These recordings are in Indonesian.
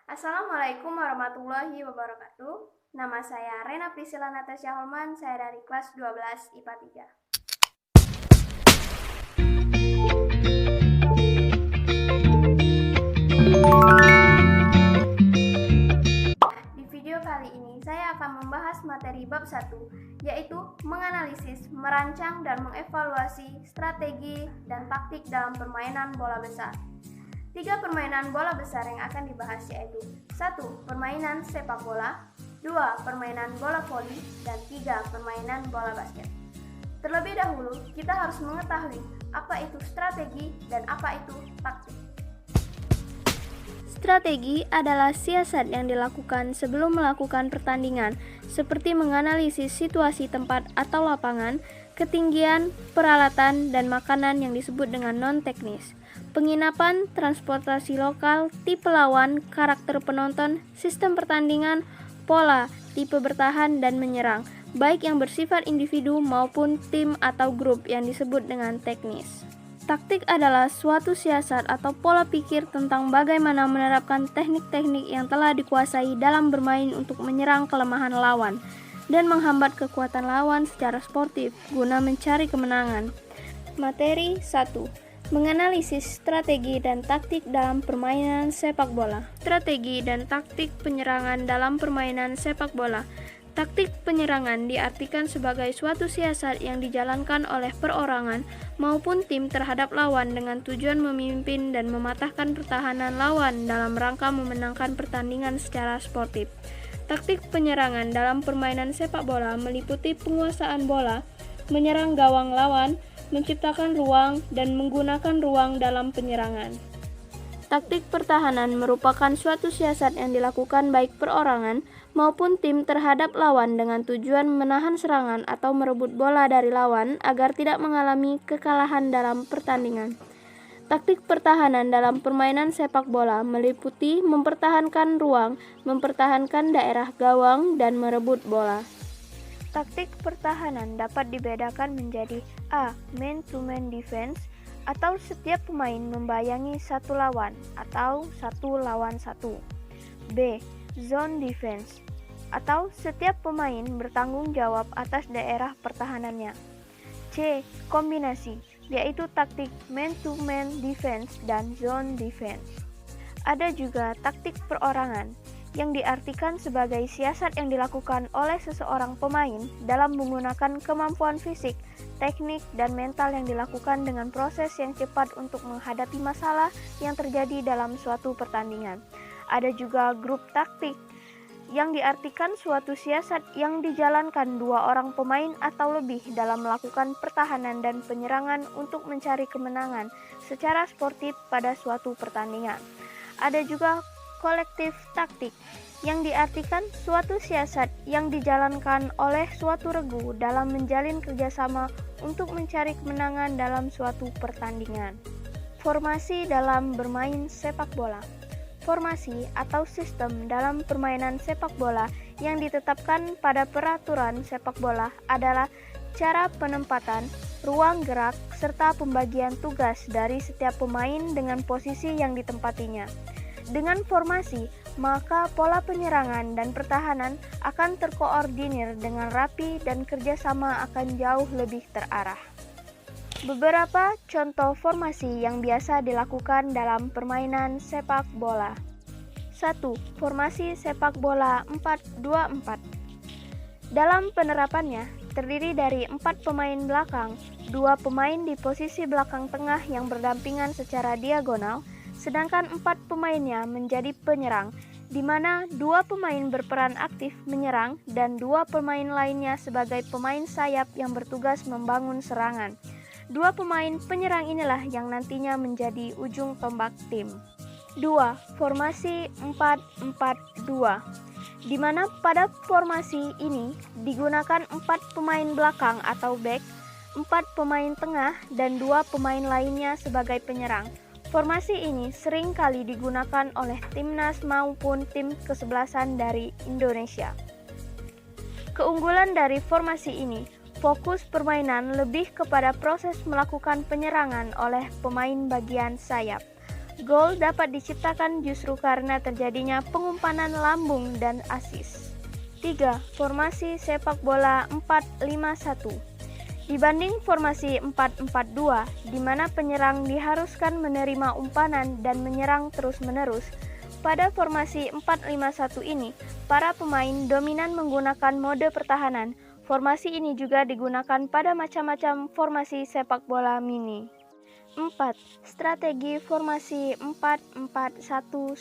Assalamualaikum warahmatullahi wabarakatuh. Nama saya Rena Priscilla Natasha Holman, saya dari kelas 12 IPA 3. Di video kali ini saya akan membahas materi bab 1, yaitu menganalisis, merancang, dan mengevaluasi strategi dan taktik dalam permainan bola besar. 3 permainan bola besar yang akan dibahas yaitu 1. Permainan sepak bola, 2. Permainan bola voli, dan 3. Permainan bola basket. Terlebih dahulu, kita harus mengetahui apa itu strategi dan apa itu taktik. Strategi adalah siasat yang dilakukan sebelum melakukan pertandingan, seperti menganalisis situasi tempat atau lapangan, ketinggian, peralatan, dan makanan yang disebut dengan non-teknis. Penginapan, transportasi lokal, tipe lawan, karakter penonton, sistem pertandingan, pola, tipe bertahan dan menyerang, baik yang bersifat individu maupun tim atau grup yang disebut dengan teknis. Taktik adalah suatu siasat atau pola pikir tentang bagaimana menerapkan teknik-teknik yang telah dikuasai dalam bermain untuk menyerang kelemahan lawan dan menghambat kekuatan lawan secara sportif guna mencari kemenangan. Materi 1. Menganalisis strategi dan taktik dalam permainan sepak bola. Strategi dan taktik penyerangan dalam permainan sepak bola. Taktik penyerangan diartikan sebagai suatu siasat yang dijalankan oleh perorangan maupun tim terhadap lawan dengan tujuan memimpin dan mematahkan pertahanan lawan dalam rangka memenangkan pertandingan secara sportif. Taktik penyerangan dalam permainan sepak bola meliputi penguasaan bola, menyerang gawang lawan, menciptakan ruang, dan menggunakan ruang dalam penyerangan. Taktik pertahanan merupakan suatu siasat yang dilakukan baik perorangan maupun tim terhadap lawan dengan tujuan menahan serangan atau merebut bola dari lawan agar tidak mengalami kekalahan dalam pertandingan. Taktik pertahanan dalam permainan sepak bola meliputi mempertahankan ruang, mempertahankan daerah gawang, dan merebut bola. Taktik pertahanan dapat dibedakan menjadi A. Man-to-man defense, atau setiap pemain membayangi satu lawan atau satu lawan satu. B. Zone defense, atau setiap pemain bertanggung jawab atas daerah pertahanannya. C. Kombinasi, yaitu taktik man-to-man defense dan zone defense. Ada juga taktik perorangan, yang diartikan sebagai siasat yang dilakukan oleh seseorang pemain dalam menggunakan kemampuan fisik, teknik, dan mental yang dilakukan dengan proses yang cepat untuk menghadapi masalah yang terjadi dalam suatu pertandingan. Ada juga grup taktik, yang diartikan suatu siasat yang dijalankan 2 orang pemain atau lebih dalam melakukan pertahanan dan penyerangan untuk mencari kemenangan secara sportif pada suatu pertandingan. Ada juga kolektif taktik, yang diartikan suatu siasat yang dijalankan oleh suatu regu dalam menjalin kerjasama untuk mencari kemenangan dalam suatu pertandingan. Formasi dalam bermain sepak bola. Formasi atau sistem dalam permainan sepak bola yang ditetapkan pada peraturan sepak bola adalah cara penempatan, ruang gerak, serta pembagian tugas dari setiap pemain dengan posisi yang ditempatinya. Dengan formasi, maka pola penyerangan dan pertahanan akan terkoordinir dengan rapi dan kerjasama akan jauh lebih terarah. Beberapa contoh formasi yang biasa dilakukan dalam permainan sepak bola. 1. Formasi sepak bola 4-2-4. Dalam penerapannya, terdiri dari 4 pemain belakang, 2 pemain di posisi belakang tengah yang berdampingan secara diagonal, sedangkan 4 pemainnya menjadi penyerang, di mana 2 pemain berperan aktif menyerang dan 2 pemain lainnya sebagai pemain sayap yang bertugas membangun serangan. 2 pemain penyerang inilah yang nantinya menjadi ujung tombak tim. 2. Formasi 4-4-2, di mana pada formasi ini digunakan 4 pemain belakang atau back, 4 pemain tengah, dan 2 pemain lainnya sebagai penyerang. Formasi ini sering kali digunakan oleh timnas maupun tim kesebelasan dari Indonesia. Keunggulan dari formasi ini, fokus permainan lebih kepada proses melakukan penyerangan oleh pemain bagian sayap. Gol dapat diciptakan justru karena terjadinya pengumpanan lambung dan asis. 3. Formasi sepak bola 4-5-1. Dibanding formasi 4-4-2, di mana penyerang diharuskan menerima umpanan dan menyerang terus-menerus, pada formasi 4-5-1 ini, para pemain dominan menggunakan mode pertahanan. Formasi ini juga digunakan pada macam-macam formasi sepak bola mini. 4. Strategi formasi 4-4-1-1.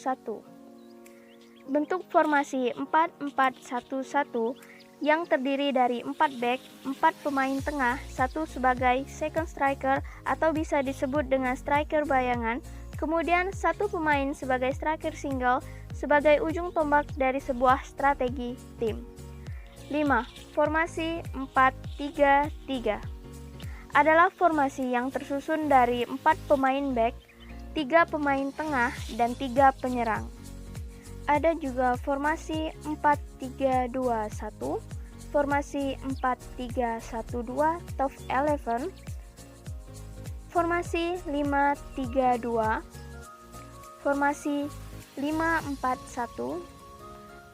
Bentuk formasi 4-4-1-1 yang terdiri dari 4 back, 4 pemain tengah, 1 sebagai second striker atau bisa disebut dengan striker bayangan, kemudian 1 pemain sebagai striker single sebagai ujung tombak dari sebuah strategi tim. 5. Formasi 4-3-3 adalah formasi yang tersusun dari 4 pemain back, 3 pemain tengah, dan 3 penyerang. Ada juga formasi 4-3-2-1, formasi 4-3-1-2 top 11, formasi 5-3-2, formasi 5-4-1,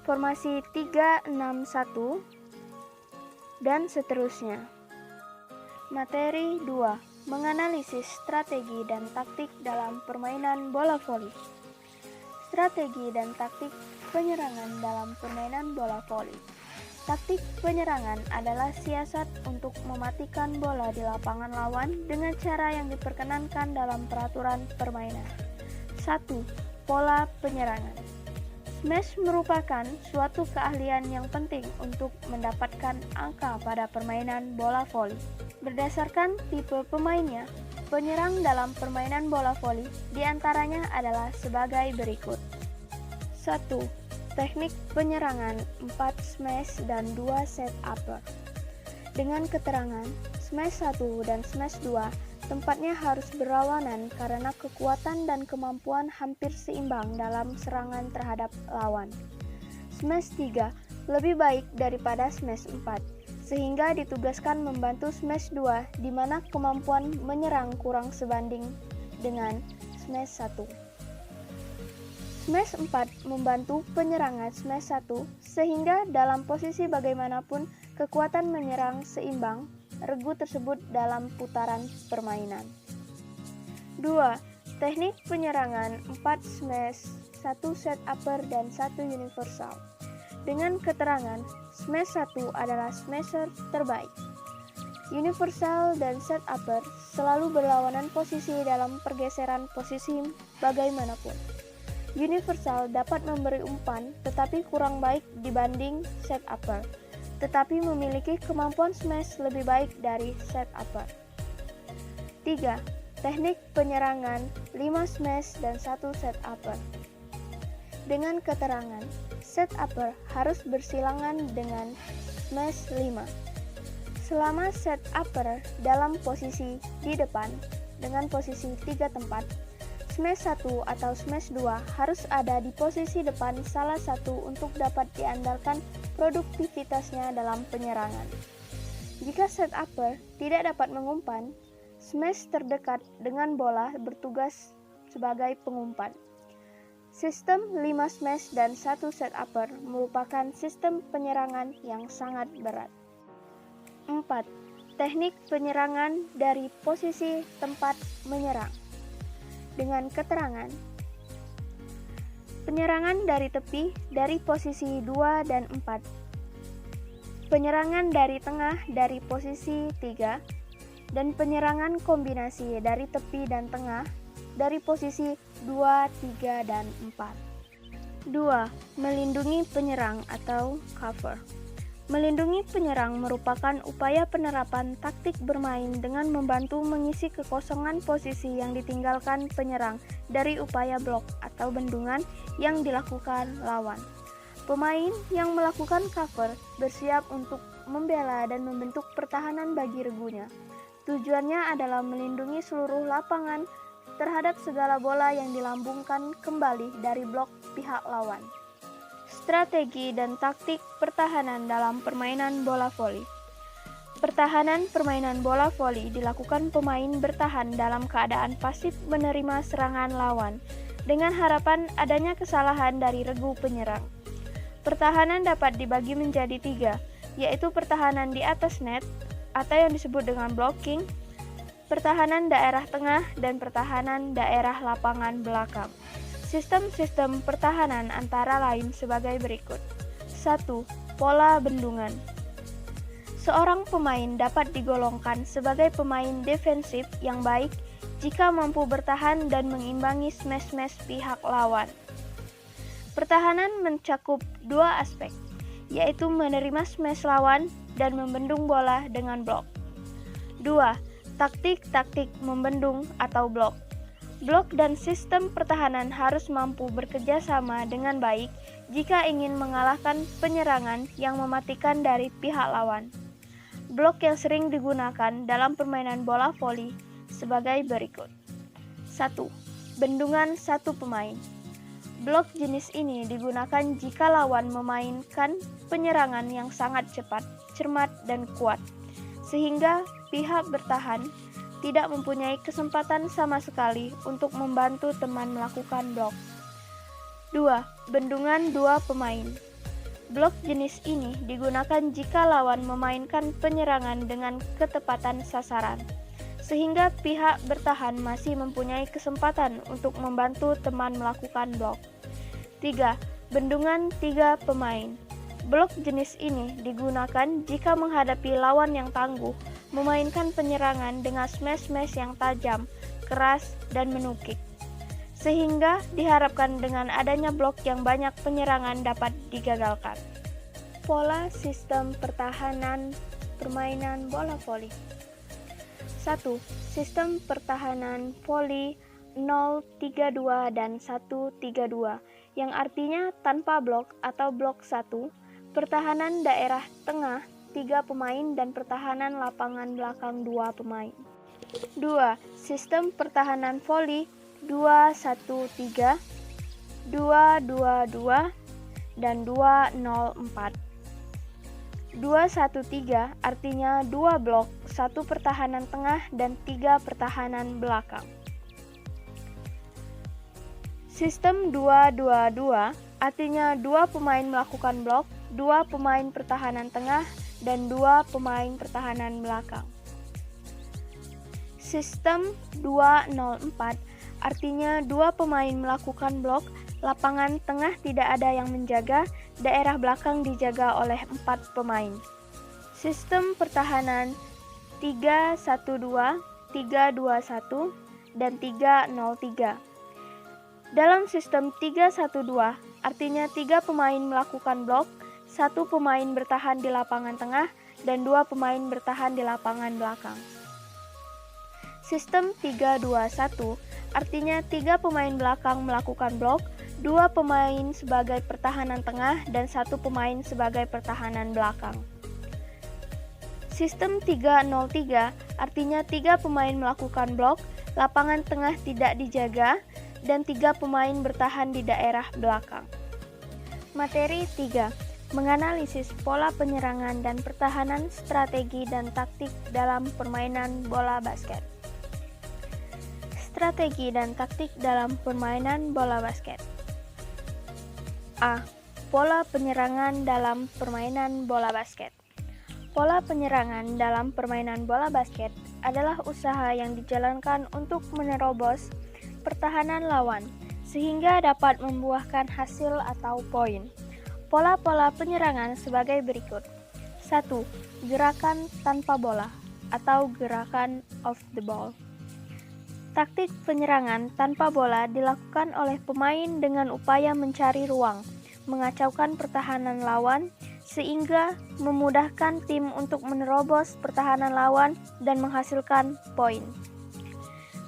formasi 3-6-1, dan seterusnya. Materi 2. Menganalisis strategi dan taktik dalam permainan bola voli. Strategi dan taktik penyerangan dalam permainan bola voli. Taktik penyerangan adalah siasat untuk mematikan bola di lapangan lawan dengan cara yang diperkenankan dalam peraturan permainan. 1. Pola penyerangan. Smash merupakan suatu keahlian yang penting untuk mendapatkan angka pada permainan bola voli. Berdasarkan tipe pemainnya, penyerang dalam permainan bola voli diantaranya adalah sebagai berikut. 1. Teknik penyerangan 4 smash dan 2 set upper. Dengan keterangan, smash 1 dan smash 2 tempatnya harus berlawanan karena kekuatan dan kemampuan hampir seimbang dalam serangan terhadap lawan. Smash 3 lebih baik daripada smash 4, sehingga ditugaskan membantu smash 2 di mana kemampuan menyerang kurang sebanding dengan smash 1. Smash 4 membantu penyerangan smash 1 sehingga dalam posisi bagaimanapun kekuatan menyerang seimbang regu tersebut dalam putaran permainan. 2. Teknik penyerangan 4 smash, 1 set upper dan 1 universal. Dengan keterangan, smash 1 adalah smasher terbaik. Universal dan set upper selalu berlawanan posisi dalam pergeseran posisi bagaimanapun. Universal dapat memberi umpan tetapi kurang baik dibanding set upper, tetapi memiliki kemampuan smash lebih baik dari set upper. 3. Teknik penyerangan 5 smash dan 1 set upper. Dengan keterangan, set upper harus bersilangan dengan smash 5. Selama set upper dalam posisi di depan dengan posisi 3 tempat, smash 1 atau smash 2 harus ada di posisi depan salah satu untuk dapat diandalkan produktivitasnya dalam penyerangan. Jika set upper tidak dapat mengumpan, smash terdekat dengan bola bertugas sebagai pengumpan. Sistem 5 smash dan 1 set upper merupakan sistem penyerangan yang sangat berat. 4. Teknik penyerangan dari posisi tempat menyerang. Dengan keterangan, penyerangan dari tepi dari posisi 2 dan 4, penyerangan dari tengah dari posisi 3, dan penyerangan kombinasi dari tepi dan tengah dari posisi 2, 3, dan 4. 2. Melindungi penyerang atau cover. Melindungi penyerang merupakan upaya penerapan taktik bermain dengan membantu mengisi kekosongan posisi yang ditinggalkan penyerang dari upaya blok atau bendungan yang dilakukan lawan. Pemain yang melakukan cover bersiap untuk membela dan membentuk pertahanan bagi regunya. Tujuannya adalah melindungi seluruh lapangan terhadap segala bola yang dilambungkan kembali dari blok pihak lawan. Strategi dan taktik pertahanan dalam permainan bola voli. Pertahanan permainan bola voli dilakukan pemain bertahan dalam keadaan pasif menerima serangan lawan. dengan harapan adanya kesalahan dari regu penyerang. Pertahanan dapat dibagi menjadi 3, yaitu pertahanan di atas net atau yang disebut dengan blocking, pertahanan daerah tengah, dan pertahanan daerah lapangan belakang. Sistem-sistem pertahanan antara lain sebagai berikut. 1. Pola bendungan. Seorang pemain dapat digolongkan sebagai pemain defensif yang baik jika mampu bertahan dan mengimbangi smash-smash pihak lawan. Pertahanan mencakup 2 aspek, yaitu menerima smash lawan dan membendung bola dengan blok. 2. Taktik-taktik membendung atau blok. Blok dan sistem pertahanan harus mampu bekerja sama dengan baik jika ingin mengalahkan penyerangan yang mematikan dari pihak lawan. Blok yang sering digunakan dalam permainan bola voli sebagai berikut. 1. Bendungan satu pemain. Blok jenis ini digunakan jika lawan memainkan penyerangan yang sangat cepat, cermat, dan kuat, sehingga pihak bertahan tidak mempunyai kesempatan sama sekali untuk membantu teman melakukan blok. 2. Bendungan dua pemain. Blok jenis ini digunakan jika lawan memainkan penyerangan dengan ketepatan sasaran, sehingga pihak bertahan masih mempunyai kesempatan untuk membantu teman melakukan blok. 3. Bendungan 3 pemain. Blok jenis ini digunakan jika menghadapi lawan yang tangguh, memainkan penyerangan dengan smash-smash yang tajam, keras, dan menukik. Sehingga diharapkan dengan adanya blok yang banyak penyerangan dapat digagalkan. Pola sistem pertahanan permainan bola voli. 1. Sistem pertahanan voli 0-3-2 dan 1-3-2, yang artinya tanpa blok atau blok 1, pertahanan daerah tengah 3 pemain dan pertahanan lapangan belakang 2 pemain. 2. Sistem pertahanan voli 2-1-3, 2-2-2, dan 2-0-4. 2-1-3 artinya 2 blok, 1 pertahanan tengah, dan 3 pertahanan belakang. Sistem 2-2-2 artinya 2 pemain melakukan blok, 2 pemain pertahanan tengah, dan 2 pemain pertahanan belakang. Sistem 2-0-4 artinya 2 pemain melakukan blok, lapangan tengah tidak ada yang menjaga, daerah belakang dijaga oleh 4 pemain. Sistem pertahanan 3-1-2, 3-2-1, dan 3-0-3. Dalam sistem 3-1-2, artinya 3 pemain melakukan blok, 1 pemain bertahan di lapangan tengah, dan 2 pemain bertahan di lapangan belakang. Sistem 3-2-1, artinya 3 pemain belakang melakukan blok, 2 pemain sebagai pertahanan tengah, dan 1 pemain sebagai pertahanan belakang. Sistem 3-0-3, artinya 3 pemain melakukan blok, lapangan tengah tidak dijaga, dan 3 pemain bertahan di daerah belakang. Materi 3. Menganalisis pola penyerangan dan pertahanan, strategi dan taktik dalam permainan bola basket. Strategi dan taktik dalam permainan bola basket. A. Pola penyerangan dalam permainan bola basket. Pola penyerangan dalam permainan bola basket adalah usaha yang dijalankan untuk menerobos pertahanan lawan, sehingga dapat membuahkan hasil atau poin. Pola-pola penyerangan sebagai berikut. 1. Gerakan tanpa bola atau gerakan off the ball. Taktik penyerangan tanpa bola dilakukan oleh pemain dengan upaya mencari ruang, mengacaukan pertahanan lawan, sehingga memudahkan tim untuk menerobos pertahanan lawan dan menghasilkan poin.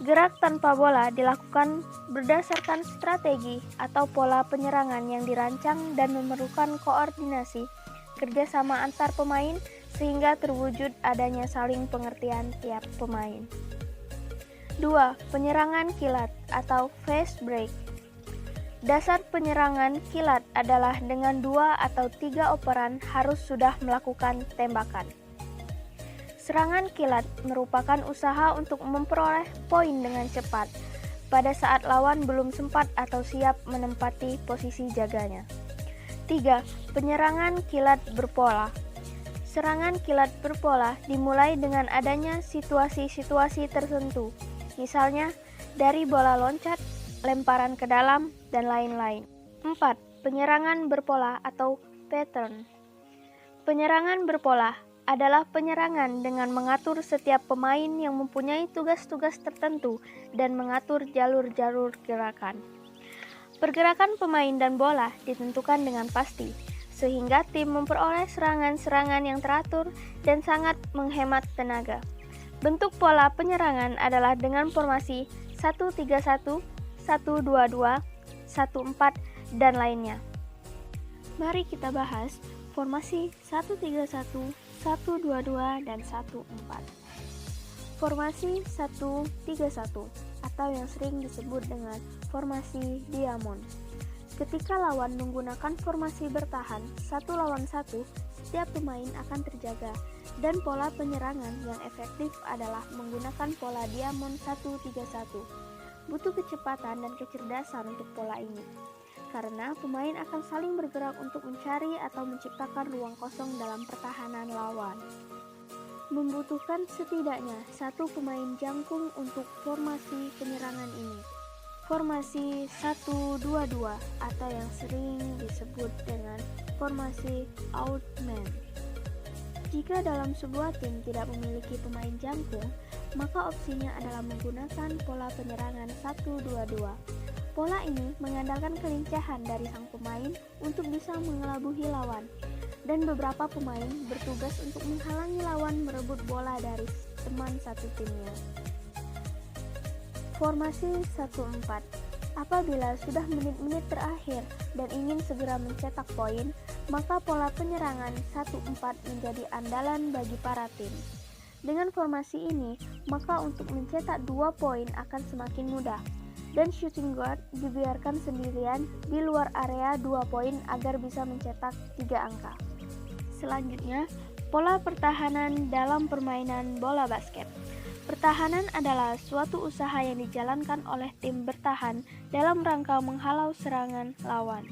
Gerak tanpa bola dilakukan berdasarkan strategi atau pola penyerangan yang dirancang dan memerlukan koordinasi, kerjasama antar pemain, sehingga terwujud adanya saling pengertian tiap pemain. 2. Penyerangan kilat atau fast break. Dasar penyerangan kilat adalah dengan 2 atau 3 operan harus sudah melakukan tembakan. Serangan kilat merupakan usaha untuk memperoleh poin dengan cepat. pada saat lawan belum sempat atau siap menempati posisi jaganya. 3. Penyerangan kilat berpola. Serangan kilat berpola dimulai dengan adanya situasi-situasi tertentu, misalnya dari bola loncat, lemparan ke dalam, dan lain-lain. 4. Penyerangan berpola atau pattern. Penyerangan berpola adalah penyerangan dengan mengatur setiap pemain yang mempunyai tugas-tugas tertentu dan mengatur jalur-jalur gerakan. Pergerakan pemain dan bola ditentukan dengan pasti, sehingga tim memperoleh serangan-serangan yang teratur dan sangat menghemat tenaga. Bentuk pola penyerangan adalah dengan formasi 1-3-1, 1-2-2, 1-4, dan lainnya. Mari kita bahas formasi 1-3-1, 1-2-2, dan 1-4. Formasi 1-3-1 atau yang sering disebut dengan formasi diamond. Ketika lawan menggunakan formasi bertahan 1 lawan 1, setiap pemain akan terjaga, dan pola penyerangan yang efektif adalah menggunakan pola diamond 1-3-1. Butuh kecepatan dan kecerdasan untuk pola ini, karena pemain akan saling bergerak untuk mencari atau menciptakan ruang kosong dalam pertahanan lawan. Membutuhkan setidaknya satu pemain jangkung untuk formasi penyerangan ini. Formasi 1-2-2 atau yang sering disebut dengan formasi odd man. Jika dalam sebuah tim tidak memiliki pemain jangkung, maka opsinya adalah menggunakan pola penyerangan 1-2-2. Pola ini mengandalkan kelincahan dari sang pemain untuk bisa mengelabuhi lawan, dan beberapa pemain bertugas untuk menghalangi lawan merebut bola dari teman satu timnya. Formasi 1-4. Apabila sudah menit-menit terakhir dan ingin segera mencetak poin, maka pola penyerangan 1-4 menjadi andalan bagi para tim. Dengan formasi ini, maka untuk mencetak 2 poin akan semakin mudah, dan shooting guard dibiarkan sendirian di luar area 2 poin agar bisa mencetak 3 angka. Selanjutnya, pola pertahanan dalam permainan bola basket. Pertahanan adalah suatu usaha yang dijalankan oleh tim bertahan dalam rangka menghalau serangan lawan.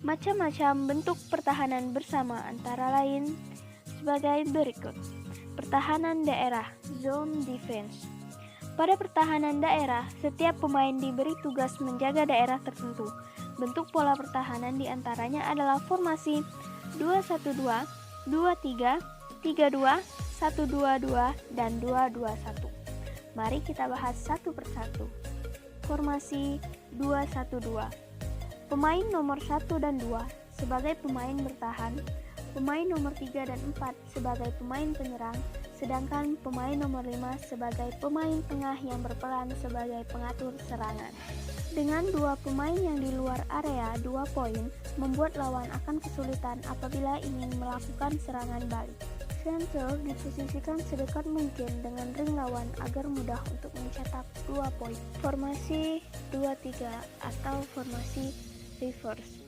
Macam-macam bentuk pertahanan bersama antara lain sebagai berikut. Pertahanan daerah, zone defense. Pada pertahanan daerah, setiap pemain diberi tugas menjaga daerah tertentu. Bentuk pola pertahanan diantaranya adalah formasi 2-1-2, 2-3, 3-2, 1-2-2, dan 2-2-1. Mari kita bahas satu persatu. Formasi 2-1-2. Pemain nomor 1 dan 2 sebagai pemain bertahan, pemain nomor 3 dan 4 sebagai pemain penyerang, sedangkan pemain nomor 5 sebagai pemain tengah yang berperan sebagai pengatur serangan. Dengan 2 pemain yang di luar area 2 poin, membuat lawan akan kesulitan apabila ingin melakukan serangan balik. Center diposisikan sedekat mungkin dengan ring lawan agar mudah untuk mencetak 2 poin. Formasi 2-3 atau formasi reverse.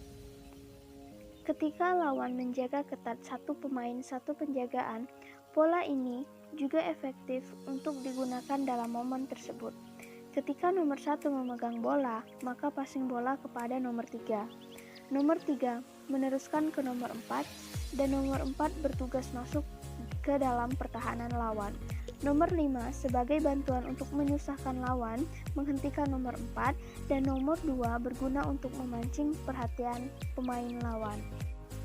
Ketika lawan menjaga ketat satu pemain satu penjagaan, pola ini juga efektif untuk digunakan dalam momen tersebut. Ketika nomor 1 memegang bola, maka passing bola kepada nomor 3. Nomor 3 meneruskan ke nomor 4, dan nomor 4 bertugas masuk ke dalam pertahanan lawan. Nomor 5 sebagai bantuan untuk menyusahkan lawan, menghentikan nomor 4, dan nomor 2 berguna untuk memancing perhatian pemain lawan.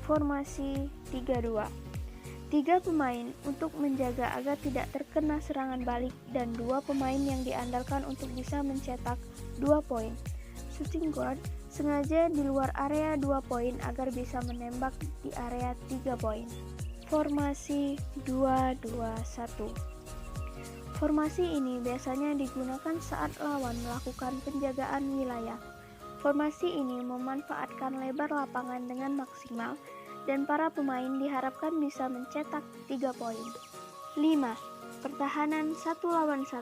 Formasi 3-2. 3 pemain untuk menjaga agar tidak terkena serangan balik dan 2 pemain yang diandalkan untuk bisa mencetak 2 poin. Shooting guard sengaja di luar area 2 poin agar bisa menembak di area 3 poin. Formasi 2-2-1. Formasi ini biasanya digunakan saat lawan melakukan penjagaan wilayah. Formasi ini memanfaatkan lebar lapangan dengan maksimal, dan para pemain diharapkan bisa mencetak 3 poin. 5. Pertahanan 1 lawan 1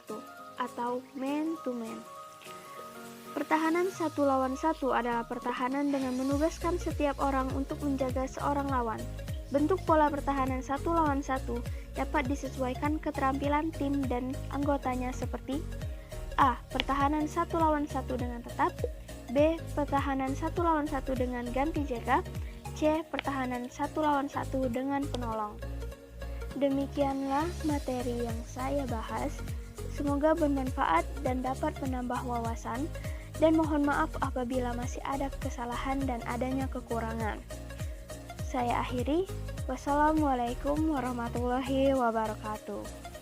atau man to man. Pertahanan 1 lawan 1 adalah pertahanan dengan menugaskan setiap orang untuk menjaga seorang lawan. Bentuk pola pertahanan 1 lawan 1 dapat disesuaikan keterampilan tim dan anggotanya seperti A. Pertahanan 1 lawan 1 dengan tetap. B. Pertahanan 1 lawan 1 dengan ganti jaga. C. Pertahanan 1 lawan 1 dengan penolong. Demikianlah materi yang saya bahas. Semoga bermanfaat dan dapat menambah wawasan. Dan mohon maaf apabila masih ada kesalahan dan adanya kekurangan. Saya akhiri. Wassalamualaikum warahmatullahi wabarakatuh.